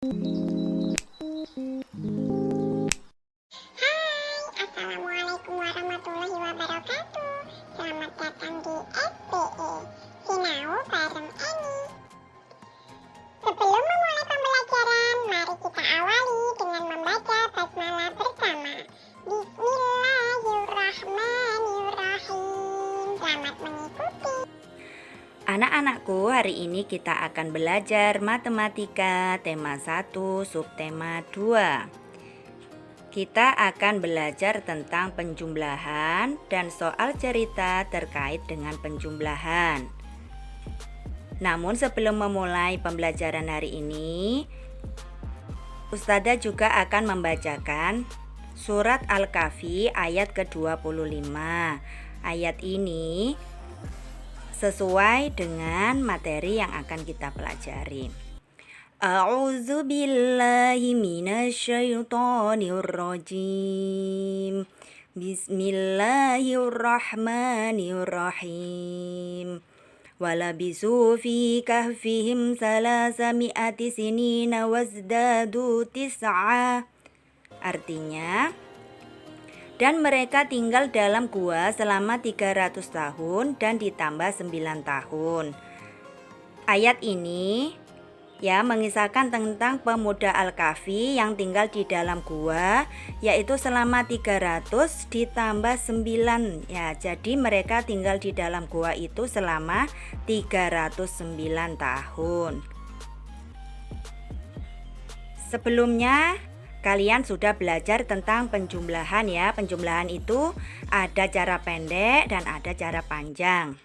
Assalamualaikum warahmatullahi wabarakatuh. Selamat datang di SPE Sinau bareng Eni. Sebelum memulai pembelajaran, mari kita awali dengan membaca basmalah bersama. Bismillahirrahmanirrahim. Selamat mengikuti. Anak-anakku, hari ini kita akan belajar matematika tema 1, subtema 2. Kita akan belajar tentang penjumlahan dan soal cerita terkait dengan penjumlahan. Namun sebelum memulai pembelajaran hari ini, Ustadzah juga akan membacakan surat Al-Kahfi ayat ke-25. Ayat ini sesuai dengan materi yang akan kita pelajari. A'udzu billahi minasyaitonir rajim. Bismillahirrahmanirrahim. Walabisu fi kahfihim salasami'ati sinina wazdadu tis'a. Artinya, dan mereka tinggal dalam gua selama 300 tahun dan ditambah 9 tahun. Ayat ini mengisahkan tentang pemuda Al-Kahfi yang tinggal di dalam gua, yaitu selama 300 ditambah 9. Jadi mereka tinggal di dalam gua itu selama 309 tahun. Sebelumnya kalian sudah belajar tentang penjumlahan ya. Penjumlahan itu ada cara pendek dan ada cara panjang.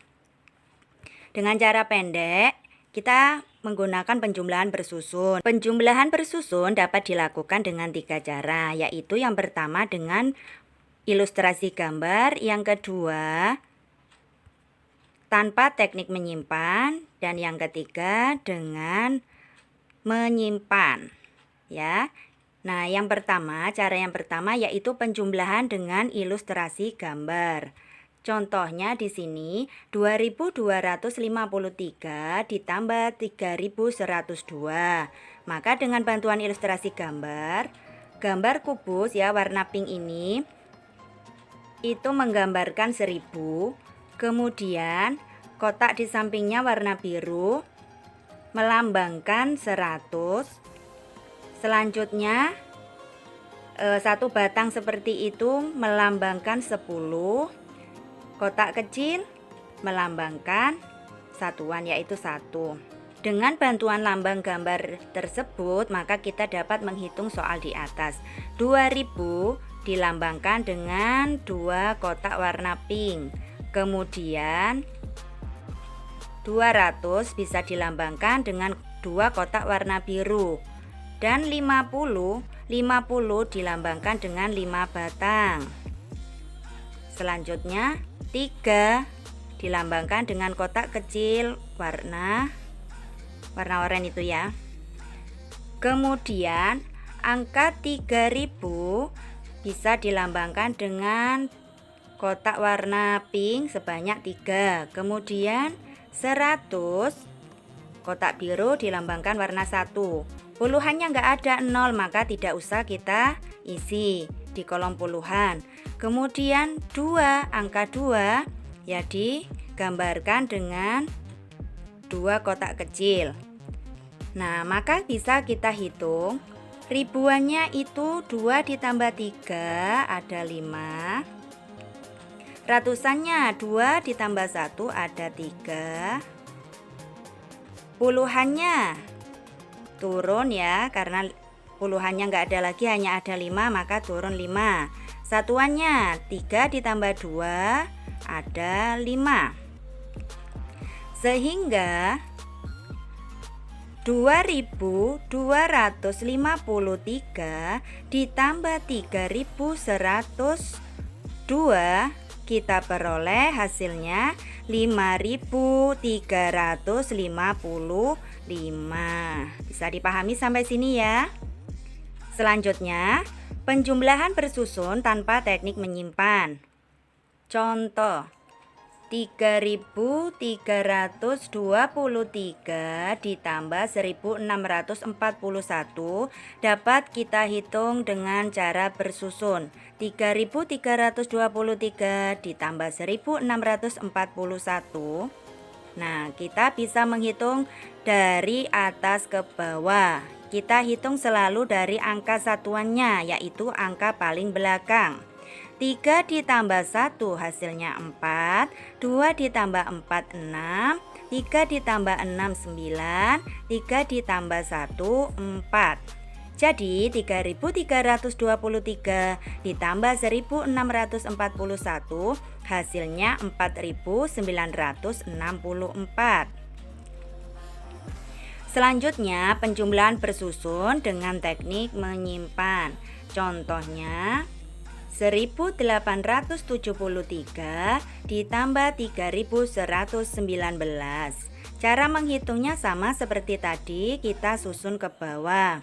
Dengan cara pendek, kita menggunakan penjumlahan bersusun. Penjumlahan bersusun dapat dilakukan dengan 3 cara, yaitu yang pertama dengan ilustrasi gambar, yang kedua tanpa teknik menyimpan, dan yang ketiga dengan menyimpan ya. Nah, cara yang pertama yaitu penjumlahan dengan ilustrasi gambar. Contohnya di sini 2253 ditambah 3102. Maka dengan bantuan ilustrasi gambar kubus warna pink ini itu menggambarkan 1000. Kemudian kotak di sampingnya warna biru melambangkan 100. Selanjutnya satu batang seperti itu melambangkan 10. Kotak kecil melambangkan satuan yaitu 1. Dengan bantuan lambang gambar tersebut maka kita dapat menghitung soal di atas. 2000 dilambangkan dengan 2 kotak warna pink. Kemudian 200 bisa dilambangkan dengan 2 kotak warna biru. Dan 50 dilambangkan dengan 5 batang. Selanjutnya 3 dilambangkan dengan kotak kecil warna oranye itu ya. Kemudian angka 3000 bisa dilambangkan dengan kotak warna pink sebanyak 3. Kemudian 100 kotak biru dilambangkan warna 1. Puluhannya nggak ada 0, maka tidak usah kita isi di kolom puluhan. Kemudian angka 2 digambarkan dengan 2 kotak kecil. Nah, maka bisa kita hitung ribuannya itu 2 ditambah 3 ada 5. Ratusannya 2 ditambah 1 ada 3. Puluhannya turun ya, karena puluhannya nggak ada lagi, hanya ada 5, maka turun 5. Satuannya 3 ditambah 2 ada 5. Sehingga 2253 ditambah 3102 kita peroleh hasilnya 5355. Bisa dipahami sampai sini ya. Selanjutnya, penjumlahan bersusun tanpa teknik menyimpan. Contoh, 3.323 ditambah 1.641 dapat kita hitung dengan cara bersusun. 3.323 ditambah 1.641. Nah, kita bisa menghitung dari atas ke bawah. Kita hitung selalu dari angka satuannya, yaitu angka paling belakang. 3 ditambah 1 hasilnya 4, 2 ditambah 4 6, 3 ditambah 6 9, 3 ditambah 1 4. Jadi 3.323 ditambah 1.641 hasilnya 4.964. Selanjutnya penjumlahan bersusun dengan teknik menyimpan. Contohnya 1.873 ditambah 3.119. Cara menghitungnya sama seperti tadi, kita susun ke bawah.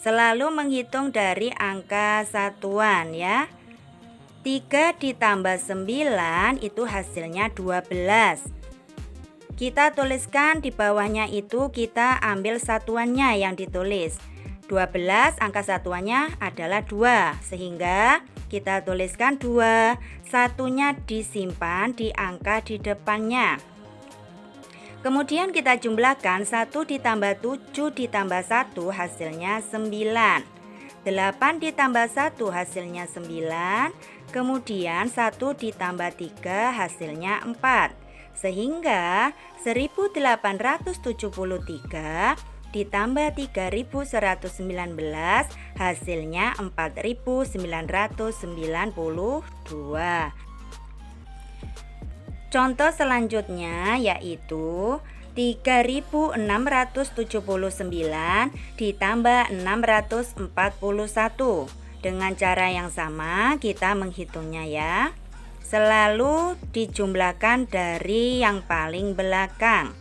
Selalu menghitung dari angka satuan ya. 3 ditambah 9 itu hasilnya 12. Kita tuliskan di bawahnya itu, kita ambil satuannya yang ditulis. 12 angka satuannya adalah 2, sehingga kita tuliskan 2, satunya disimpan di angka di depannya. Kemudian kita jumlahkan 1 ditambah 7 ditambah 1 hasilnya 9. 8 ditambah 1 hasilnya 9. Kemudian 1 ditambah 3 hasilnya 4. Sehingga 1873 ditambah 3119 hasilnya 4992. Contoh selanjutnya yaitu 3679 ditambah 641. Dengan cara yang sama kita menghitungnya ya. Selalu dijumlahkan dari yang paling belakang.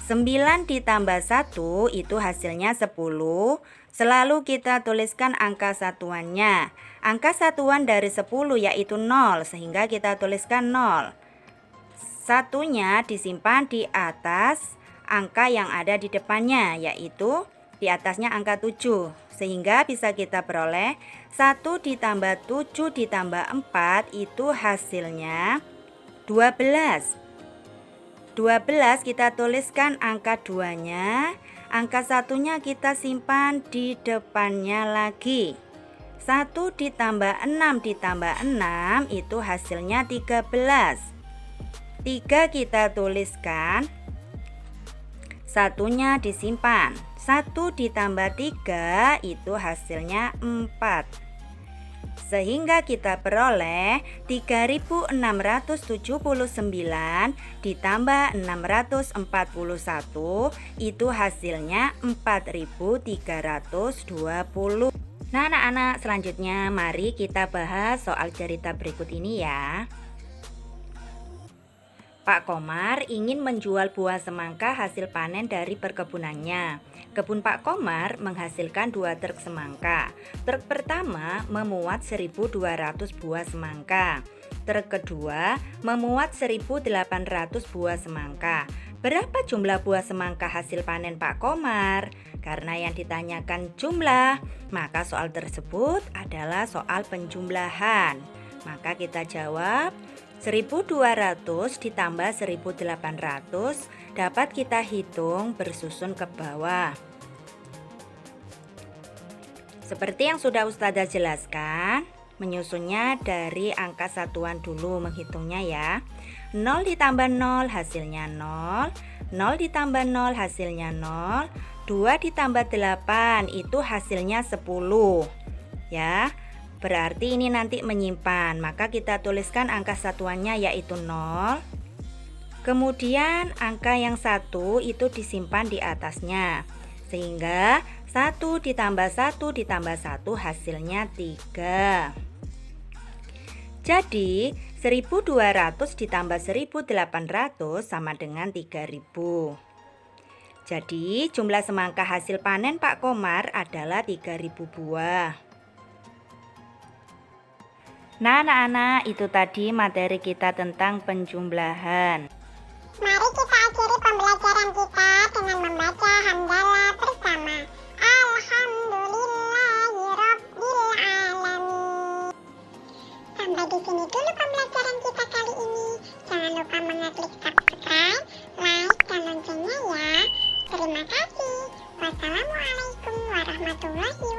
9 ditambah 1 itu hasilnya 10. Selalu kita tuliskan angka satuannya. Angka satuan dari 10 yaitu 0, sehingga kita tuliskan 0. Satunya disimpan di atas angka yang ada di depannya, yaitu di atasnya angka 7. Sehingga bisa kita peroleh 1 ditambah 7 ditambah 4 itu hasilnya 12. 12 kita tuliskan angka 2-nya, angka satunya kita simpan di depannya lagi. 1 ditambah 6 ditambah 6 itu hasilnya 13. 3 kita tuliskan, satunya disimpan. 1 ditambah 3 itu hasilnya 4. Sehingga kita peroleh 3679 ditambah 641 itu hasilnya 4320. Nah anak-anak, selanjutnya mari kita bahas soal cerita berikut ini ya. Pak Komar ingin menjual buah semangka hasil panen dari perkebunannya. Kebun Pak Komar menghasilkan 2 truk semangka. Truk pertama memuat 1.200 buah semangka. Truk kedua memuat 1.800 buah semangka. Berapa jumlah buah semangka hasil panen Pak Komar? Karena yang ditanyakan jumlah, maka soal tersebut adalah soal penjumlahan. Maka kita jawab 1.200 ditambah 1.800 dapat kita hitung bersusun ke bawah. Seperti yang sudah Ustazah jelaskan, menyusunnya dari angka satuan dulu menghitungnya ya. 0 ditambah 0 hasilnya 0, 0 ditambah 0 hasilnya 0, 2 ditambah 8 itu hasilnya 10 ya. Berarti ini nanti menyimpan, maka kita tuliskan angka satuannya yaitu 0. Kemudian angka yang 1 itu disimpan di atasnya. Sehingga 1 ditambah 1 ditambah 1 hasilnya 3. Jadi 1.200 ditambah 1.800 sama dengan 3.000. Jadi jumlah semangka hasil panen Pak Komar adalah 3.000 buah. Nah, anak-anak, itu tadi materi kita tentang penjumlahan. Mari kita akhiri pembelajaran kita dengan membaca hamdalah bersama. Alhamdulillahirobbilalamin. Sampai di sini dulu pembelajaran kita kali ini. Jangan lupa mengeklik subscribe, like, dan loncengnya ya. Terima kasih. Wassalamualaikum warahmatullahi